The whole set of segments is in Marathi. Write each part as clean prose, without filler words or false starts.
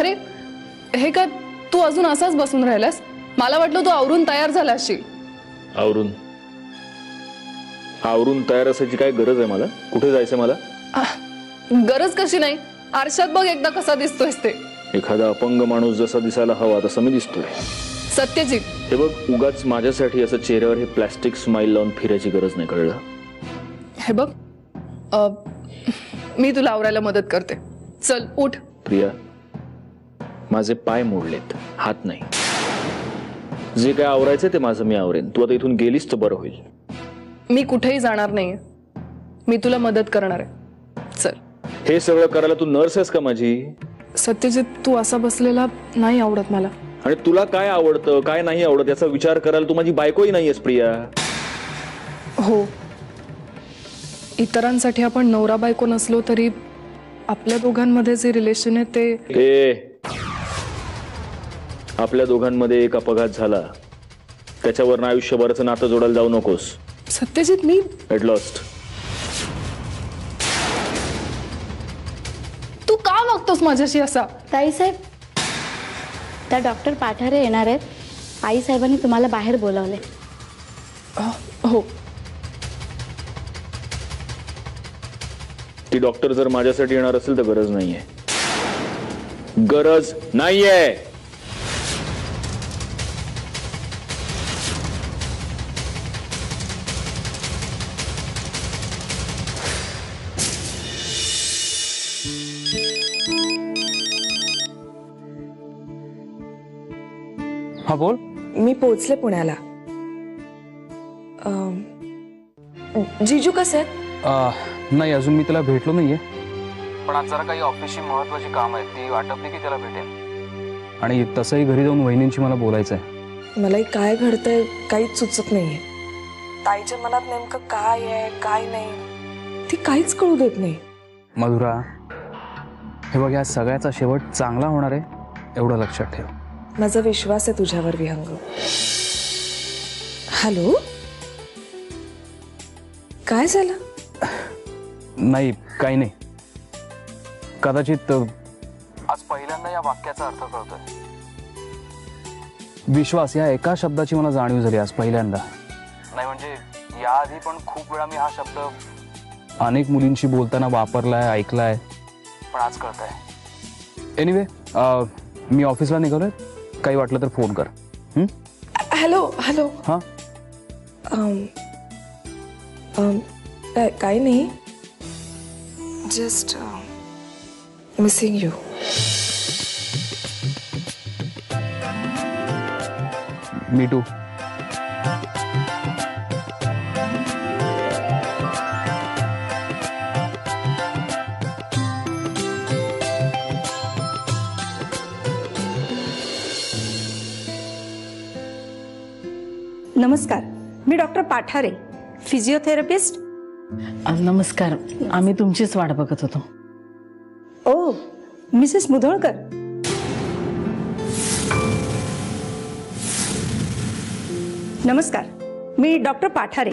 अरे हे काय, तू अजून असाच बसून राहिलास? मला वाटलं तू आवरून तयार झाला असशील. आवरून तयार असायची काय गरज आहे मला? कुठे जायचं मला? गरज कशी नाही? आरशात बघ एकदा कसा दिसतोयस ते. एखादा अपंग माणूस जसा दिसायला हवा तसा मी दिसतोय. सत्यजित, हे बघ, उगाच माझ्यासाठी असं चेहऱ्यावर हे प्लास्टिक स्माइल लावून फिरायची गरज नाही, कळलं? हे बघ, मी तुला आवरायला मदत करते. चल उठ. प्रिया, माझे पाय मोडलेत, हात नाही. जे काय आवरायचं ते माझं मी आवरेन. तू आता इथून गेलीस तर बरं होईल. मी कुठेही जाणार नाहीये. मी तुला मदत करणार आहे. चल. हे सगळं करायला तू नर्स आहेस का माझी? सत्यजित, तू असा बसलेला नाही आवडत मला. आणि तुला काय आवडतं काय नाही आवडत याचा विचार करायला तू माझी बायकोही नाहीयेस प्रिया. हो, इतरांसाठी आपण नवरा बायको नसलो तरी आपल्या दोघांमध्ये जे रिलेशन आहे ते आपल्या दोघांमध्ये एक अपघात झाला, त्याच्यावर आयुष्यभराचं नातं जोडायला जाऊ नकोस. सत्यजित, मी एट लॉस्ट. तू का वागतोस माझ्याशी असा? ताईसाहेब, त्या डॉक्टर पाठारे येणार आहेत. आई साहेबांनी तुम्हाला बाहेर बोलावले. हो. ती डॉक्टर जर माझ्यासाठी येणार असेल तर गरज नाहीये. गरज नाहीये. हा बोल. मी पोहोचले पुण्याला. जीजू कसे आहेत? नाही, अजून मी त्याला भेटलो नाहीये, पण आज जरा काही ऑफिसची महत्वाची काम आहेत, ती आटपली की त्याला भेटेन. आणि तसंही घरी जाऊन वहिनींची मला बोलायचं आहे. मलाही काय घडतंय काहीच सुचत नाहीये. ताईच्या मनात नेमकं काय आहे काय नाही ती काहीच कळू देत नाही. मधुरा, हे बघ, या सगळ्याचा शेवट चांगला होणार आहे, एवढं लक्षात ठेव. माझा विश्वास आहे तुझ्यावर विहंग. हॅलो, काय झालं? नाही, काही नाही. कदाचित आज पहिल्यांदा या वाक्याचा अर्थ कळतोय. विश्वास या एका शब्दाची मला जाणीव झाली आज पहिल्यांदा. नाही म्हणजे याआधी पण खूप वेळा मी हा शब्द अनेक मुलींशी बोलताना वापरलाय, ऐकलाय, पण आज कळतंय. एनिवे, मी ऑफिसला निघालोय. काही वाटलं तर फोन कर. Hello hello. हां, काही नाही, just missing you. Me too. नमस्कार, मी डॉक्टर पाठारे, फिजिओथेरपिस्ट. नमस्कार, आम्ही तुमचीच वाट बघत होतो. ओ, मिसेस मुधोळकर. नमस्कार, मी डॉक्टर पाठारे.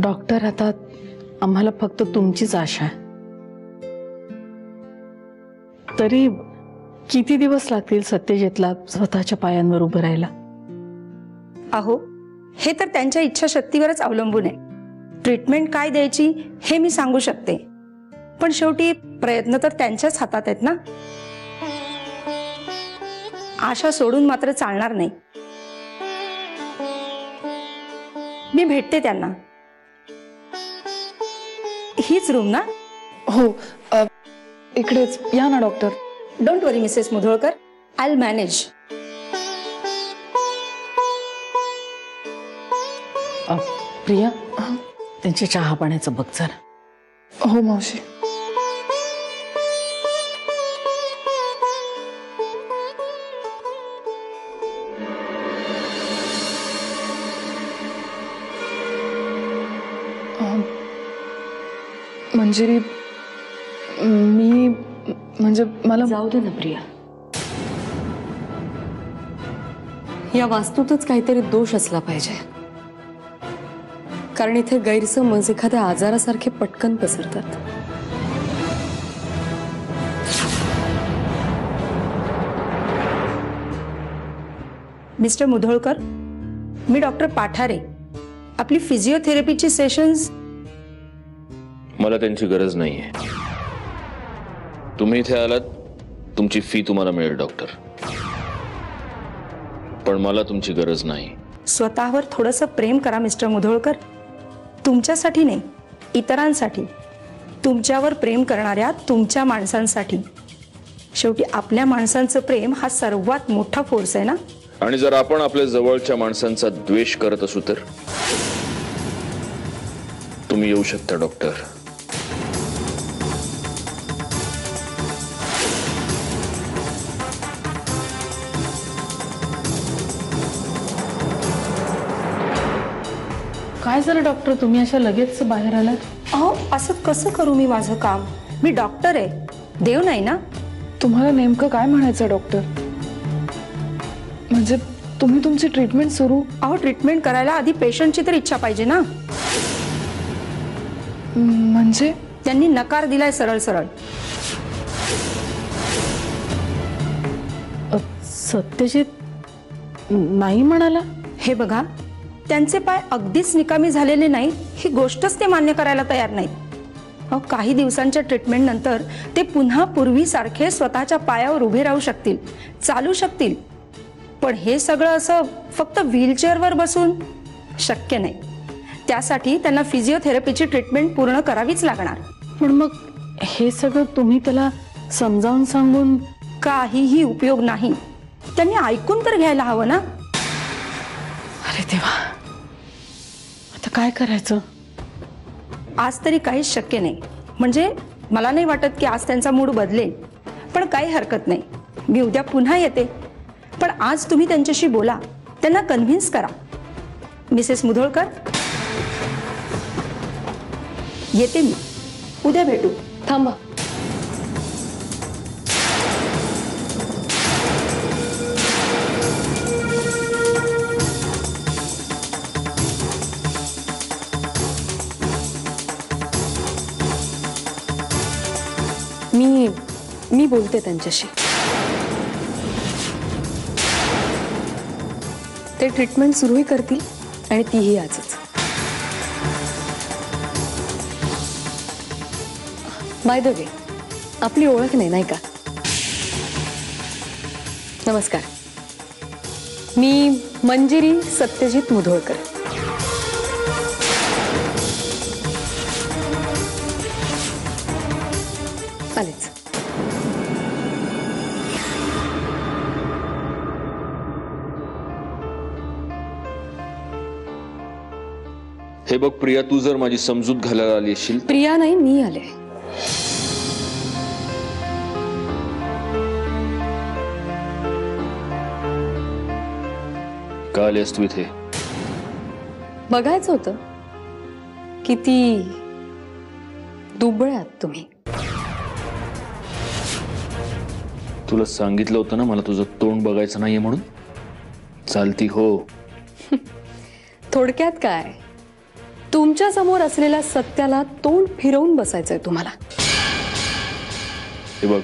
डॉक्टर, आता आम्हाला फक्त तुमचीच आशा आहे. तरी किती दिवस लागतील सत्यजितला स्वतःच्या पायांवर उभं राहायला? अहो, हे तर त्यांच्या इच्छाशक्तीवरच अवलंबून आहे. ट्रीटमेंट काय द्यायची हे मी सांगू शकते, पण शेवटी प्रयत्न तर त्यांच्याच हातात आहेत ना. आशा सोडून मात्र चालणार नाही. मी भेटते त्यांना. हीच रूम ना? हो, इकडेच या ना doctor. Don't worry Mrs Mudholkar, I will manage. Priya, त्यांच्या चहा पाण्याचं बघ जरा. हो मावशी. मंजिरी, मी म्हणजे मला जाऊ दे ना प्रिया. या वास्तूतच काहीतरी दोष असला पाहिजे, कारण इथे गैरसमज एखाद्या आजारासारखे पटकन पसरतात. मिस्टर मुधोळकर, मी डॉक्टर पाठारे. आपली फिजिओथेरपीची सेशन्स. मला त्यांची गरज नाहीये. तुम्ही इथे आलात, तुमची फी तुम्हाला मिळेल डॉक्टर, पण मला तुमची गरज नाही. स्वतःवर थोडंसं प्रेम करा मिस्टर मुधोळकर. तुमच्यासाठी नाही, इतरांसाठी, तुमच्यावर प्रेम करणाऱ्या तुमच्या माणसांसाठी. शेवटी आपल्या माणसांचं प्रेम हा सर्वात मोठा फोर्स आहे ना. आणि जर आपण आपल्या जवळच्या माणसांचा द्वेष करत असू तर तुम्ही येऊ शकता डॉक्टर. काय झालं डॉक्टर, तुम्ही अशा लगेच बाहेर आलात? अहो, असं कसं करू मी माझं काम? मी डॉक्टर आहे, देव नाही ना. तुम्हाला नेमकं काय म्हणायचं डॉक्टर? म्हणजे तुम्ही तुमची ट्रीटमेंट सुरू. अहो, ट्रीटमेंट करायला आधी पेशंटची तर इच्छा पाहिजे ना. म्हणजे त्यांनी नकार दिलाय सरळ सरळ. सत्यजित नाही म्हणाला? हे बघा, त्यांचे पाय अगदीच निकामी झालेले नाही ही गोष्टच ते मान्य करायला तयार नाहीत. अहो, काही दिवसांच्या ट्रीटमेंट नंतर ते पुन्हा पूर्वीसारखे स्वतःच्या पायावर उभे राहू शकतील, चालू शकतील. पण हे सगळं असं फक्त व्हीलचेअरवर बसून शक्य नाही. त्यासाठी त्यांना फिजिओथेरपीची ट्रीटमेंट पूर्ण करावीच लागणार. पण मग हे सगळं तुम्ही त्याला समजावून सांगून? काहीही उपयोग नाही. त्यांनी ऐकून तर घ्यायला हवं ना. अरे देवा, आता काय करायचं? आज तरी काहीच शक्य नाही. म्हणजे मला नाही वाटत की आज त्यांचा मूड बदलेल, पण काही हरकत नाही. मी उद्या पुन्हा येते. पण आज तुम्ही त्यांच्याशी बोला, त्यांना कन्व्हिन्स करा. मिसेस मुधोळकर, येते मी. उद्या भेटू. थांबा. मी बोलते त्यांच्याशी. ते ट्रीटमेंट सुरूही करतील आणि तीही आजच. बाय द वे, आपली ओळख नाही का? नमस्कार, मी मंजिरी सत्यजित मुधोळकर. आलेच. हे बघ प्रिया, तू जर माझी समजूत घालायला आली असशील. प्रिया नाही, मी आले. का आलीस तू इथे? बघायचं होतं किती दुबळे आहात तुम्ही. तुला सांगितलं होतं ना मला तुझं तोंड बघायचं नाहीये म्हणून. चालती हो. थोडक्यात काय, तुमच्या समोर असलेल्या सत्याला तोंड फिरवून बसायचंय तुम्हाला. हे बघ,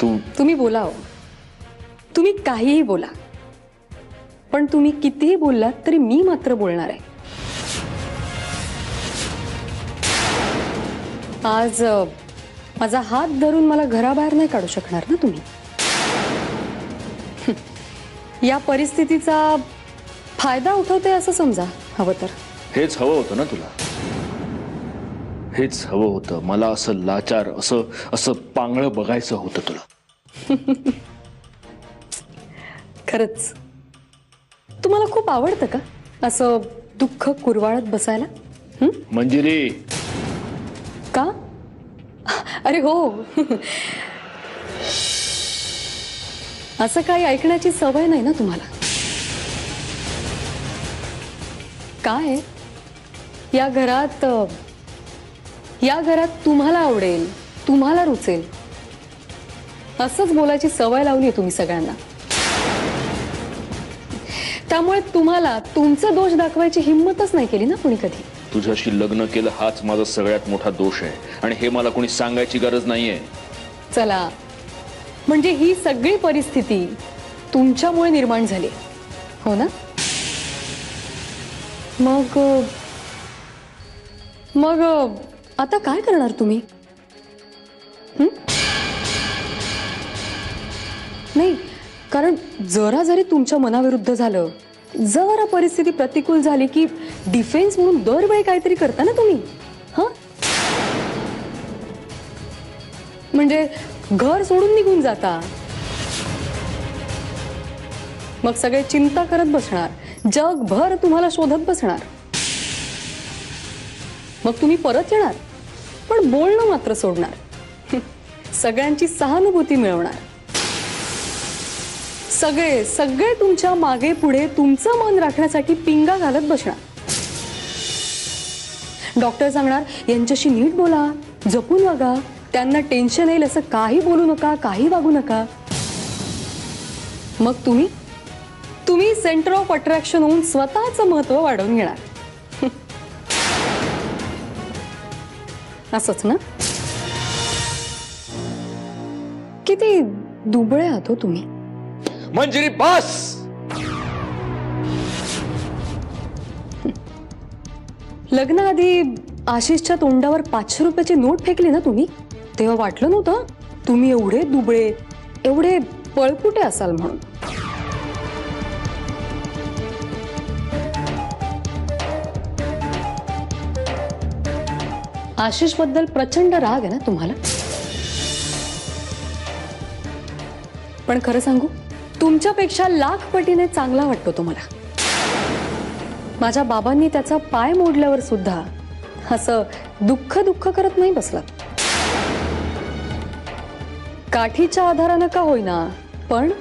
तुम्ही बोला हो, तुम्ही काहीही बोला, पण तुम्ही कितीही बोललात तरी मी मात्र बोलणार आहे. आज माझा हात धरून मला घराबाहेर नाही काढू शकणार ना तुम्ही. या परिस्थितीचा फायदा उठवते असं समजा हवं तर. हेच हवं होतं ना तुला. हेच हवं होतं मला. असं लाचार, असं पांगळं बघायचं होतं तुला. खरंच तुम्हाला खूप आवडतं का असं दुःख कुरवाळत बसायला? मंजिरी. का? अरे हो, असं काही ऐकण्याची सवय नाही ना तुम्हाला. काय या घरात तुम्हाला आवडेल, तुम्हाला रुचेल असंच बोलायची सवय लावली तुम्ही सगळ्यांना. त्यामुळे तुम्हाला तुमचा दोष दाखवायची हिंमतच नाही केली ना कोणी कधी. तुझ्याशी लग्न केलं हाच माझा सगळ्यात मोठा दोष आहे आणि हे मला कोणी सांगायची गरज नाहीये. चला, म्हणजे ही सगळी परिस्थिती तुमच्यामुळे निर्माण झाली. हो ना? मग मग आता काय करणार तुम्ही? नाही, कारण जरा जरी तुमच्या मनाविरुद्ध झालं, जरा परिस्थिती प्रतिकूल झाली की डिफेन्स म्हणून दरवेळी काहीतरी करता ना तुम्ही. हा, म्हणजे घर सोडून निघून जाता, मग सगळे चिंता करत बसणार, जगभर तुम्हाला शोधत बसणार. मग तुम्ही परत येणार, पण बोलणं मात्र सोडणार. सगळ्यांची सहानुभूती मिळवणार. सगळे सगळे तुमच्या मागे पुढे तुमचं मन राखण्यासाठी पिंगा घालत बसणार. डॉक्टर सांगणार यांच्याशी नीट बोला, जपून वागा, त्यांना टेन्शन येईल असं काही बोलू नका, काही वागू नका. मग तुम्ही सेंटर ऑफ अट्रॅक्शन होऊन स्वतःचं महत्व वाढवून घेणार. असंच ना? किती दुबळे आहात हो तुम्ही. मंजिरी बस. लग्नाआधी आशिषच्या तोंडावर 500 रुपयाची नोट फेकली ना तुम्ही, तेव्हा वाटलं नव्हतं तुम्ही एवढे दुबळे, एवढे पळपुटे असाल म्हणून. आशिष बद्दल प्रचंड राग आहे ना तुम्हाला. पण खरं सांगू, तुमच्यापेक्षा लाख पटीने चांगला वाटतो तो मला. माझ्या बाबांनी त्याचा पाय मोडल्यावर सुद्धा असं दुःख दुःख करत नाही बसला. काठीच्या आधारानं का होईना, पण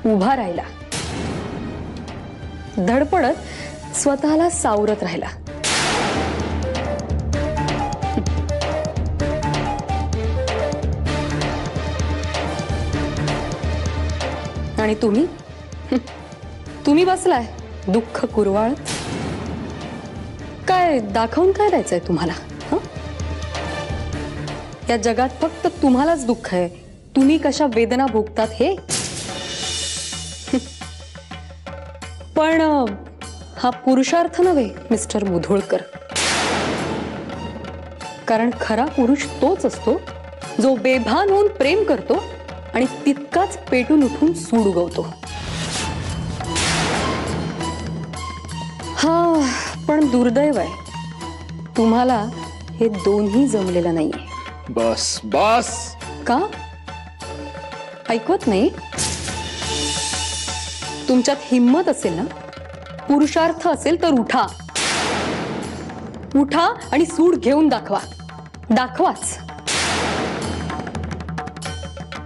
उभा राहिला, धडपडत स्वतःला सावरत राहिला. आणि तुम्ही बसलाय दुःख कुरवाळत. काय दाखवून काय द्यायचंय तुम्हाला? या जगात फक्त तुम्हालाच दुःख आहे, तुम्ही कशा वेदना भोगतात हे. पण हा पुरुषार्थ नव्हे मिस्टर मुधोळकर. कारण खरा पुरुष तोच असतो जो बेभान होऊन प्रेम करतो आणि तितकाच पेटून उठून सूड उगवतो. हा, पण दुर्दैव आहे, तुम्हाला हे दोन्ही जमलेलं नाहीये. बस बस. का ऐकवत नाही? तुमच्यात हिम्मत असेल ना, पुरुषार्थ असेल तर उठा, उठा आणि सूड घेऊन दाखवा, दाखवाच.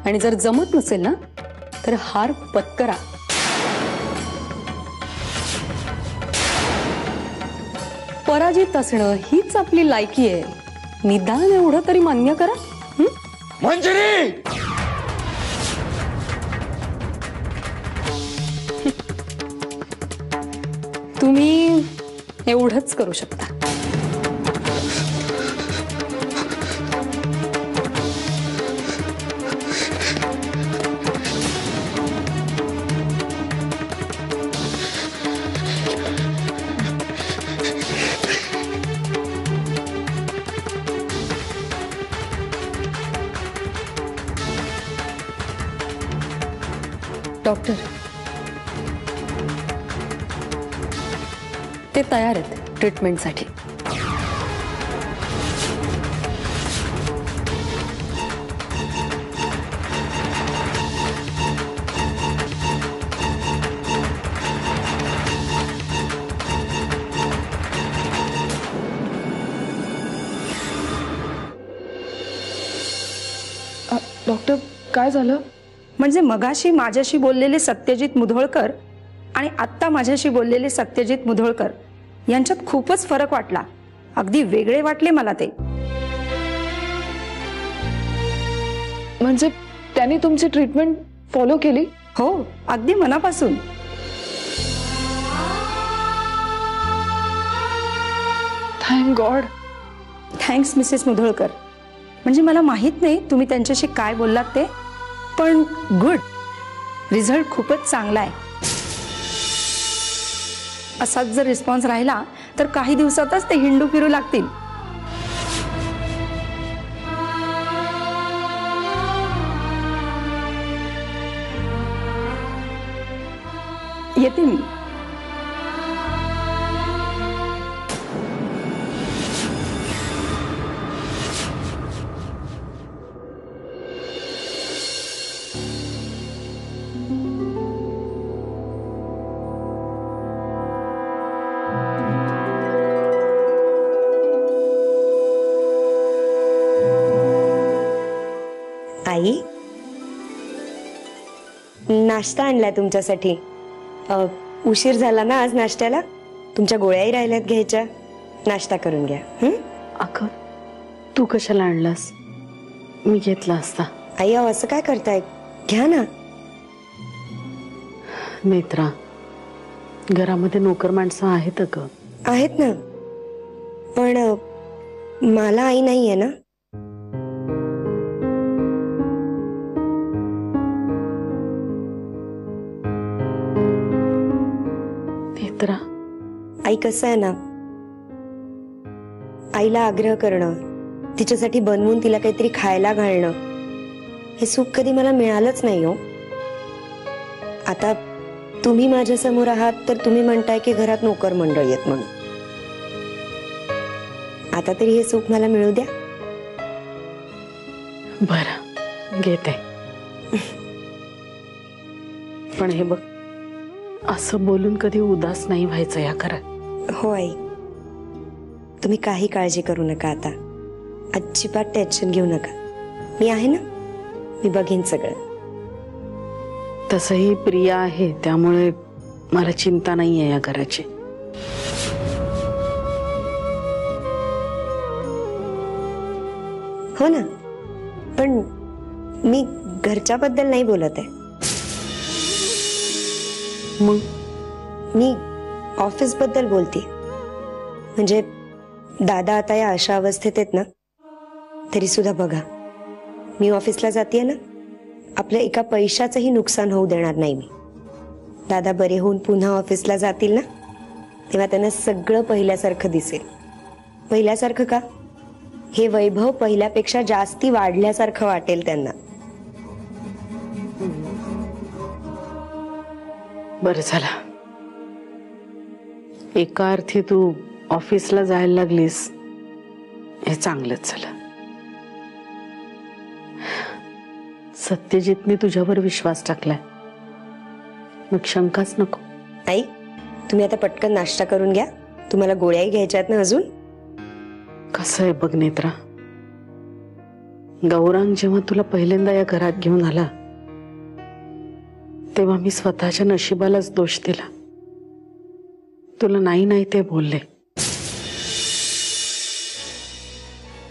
आणि जर जमत नसेल ना, तर हार पत्करा. पराजित असणं हीच आपली लायकी आहे, निदान एवढं तरी मान्य करा. मंजिरी. तुम्ही एवढंच करू शकता. डॉक्टर, ते तयार आहेत ट्रीटमेंटसाठी. डॉक्टर, काय झालं? म्हणजे मगाशी माझ्याशी बोललेले सत्यजित मुधोळकर आणि आत्ता माझ्याशी बोललेले सत्यजित मुधोळकर यांच्यात खूपच फरक वाटला. अगदी वेगळे वाटले मला ते. म्हणजे त्यांनी तुमची ट्रीटमेंट फॉलो केली? हो, अगदी मनापासून. Thank God. Thanks Mrs Mudholkar. म्हणजे मला माहित नाही तुम्ही त्यांच्याशी काय बोललात ते, पण गुड, रिझल्ट खूपच चांगला आहे. असाच जर रिस्पॉन्स राहिला तर काही दिवसातच ते हिंडू फिरू लागतील. येते मी. आई, नाश्ता आणलाय तुमच्यासाठी. उशीर झाला ना आज नाश्त्याला. तुमच्या गोळ्याही राहिल्यात घ्यायच्या. नाश्ता करून घ्या. अगं तू कशाला आणलास? मी घेतला असता. आई अहो असं काय करताय? घ्या ना. नेत्रा, घरामध्ये नोकर माणसं आहेत ग. आहेत ना, पण मला आई नाहीये ना. नेत्रा, आई कसं आहे ना, आईला आग्रह करणं, तिच्यासाठी बनवून तिला काहीतरी खायला घालणं, हे सुख कधी मला मिळालंच नाही हो. आता तुम्ही माझ्या समोर आहात तर तुम्ही म्हणताय की घरात नोकर मंडळी आहेत म्हणून. आता तरी हे सुख मला मिळू द्या. बरं घेते. पण हे बघ, असं बोलून कधी उदास नाही व्हायचं या घरात. हो आई, तुम्ही काही काळजी करू नका. आता अजिबात टेन्शन घेऊ नका. मी आहे ना, मी बघीन सगळं. तसंही प्रिया आहे, त्यामुळे मला चिंता नाहीये या घराची. हो ना, पण मी घरच्याबद्दल नाही बोलत आहे. मग मी ऑफिस बद्दल बोलते. म्हणजे दादा आता या अशा अवस्थेत आहेत ना, तरी सुद्धा बघा, मी ऑफिसला जाते ना, आपल्या एका पैशाचंही नुकसान होऊ देणार नाही मी. दादा बरे होऊन पुन्हा ऑफिसला जातील ना, तेव्हा त्यांना सगळं पहिल्यासारखं दिसेल. पहिल्यासारखं का? हे वैभव पहिल्यापेक्षा जास्ती वाढल्यासारखं वाटेल त्यांना. बरं झालं, एका अर्थी तू ऑफिसला जायला लागलीस, हे चांगलंच झालं. सत्यजितने तुझ्यावर विश्वास टाकलाय, मग शंकाच नको. आई, तुम्ही आता पटकन नाश्ता करून घ्या. तुम्हाला गोळ्याही घ्यायच्या आहेत ना अजून. कसं आहे बघ नेत्रा, गौरांग जेव्हा तुला पहिल्यांदा या घरात घेऊन आला, तेव्हा मी स्वतःच्या नशिबालाच दोष दिला. तुला नाही नाही ते बोलले,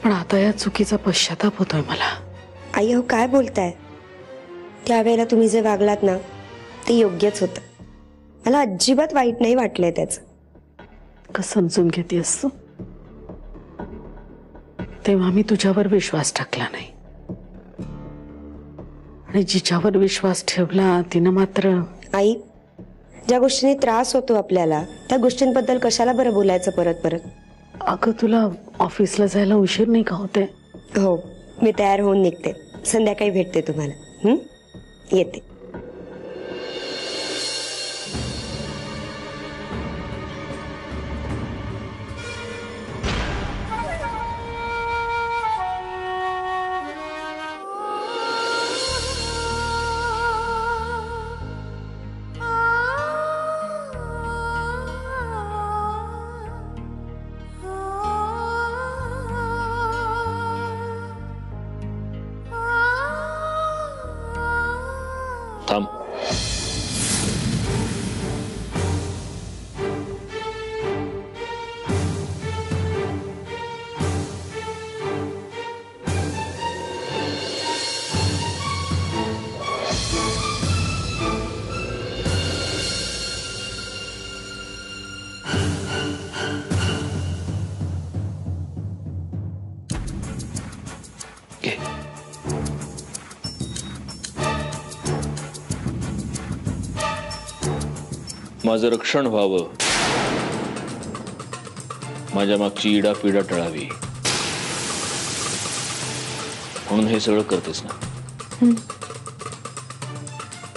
पण आता या चुकीचा पश्चाताप होतोय मला. आई अहो काय बोलताय? त्यावेळेला तुम्ही जे वागलात ना, ते योग्यच होतं. मला अजिबात वाईट नाही वाटलंय त्याचं. का समजून घेतेस तू? तेव्हा मी तुझ्यावर विश्वास टाकला नाही, आणि जिच्यावर विश्वास ठेवला तिनं मात्र. आई, ज्या गोष्टीने त्रास होतो आपल्याला, त्या गोष्टींबद्दल कशाला बरं बोलायचं परत परत? अगं तुला ऑफिसला जायला उशीर नाही का होते? हो, मी तयार होऊन निघते. संध्याकाळी भेटते तुम्हाला. येते. थांब. घे. माझं रक्षण व्हावं माझ्या मागची इडा पिडा टळावी म्हणून हे सगळं करतेस ना.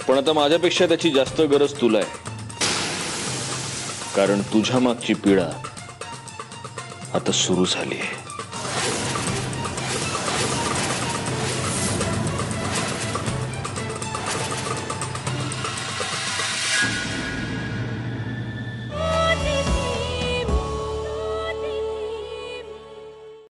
पण आता माझ्यापेक्षा त्याची जास्त गरज तुला आहे, कारण तुझ्या मागची पीडा आता सुरू झाली आहे.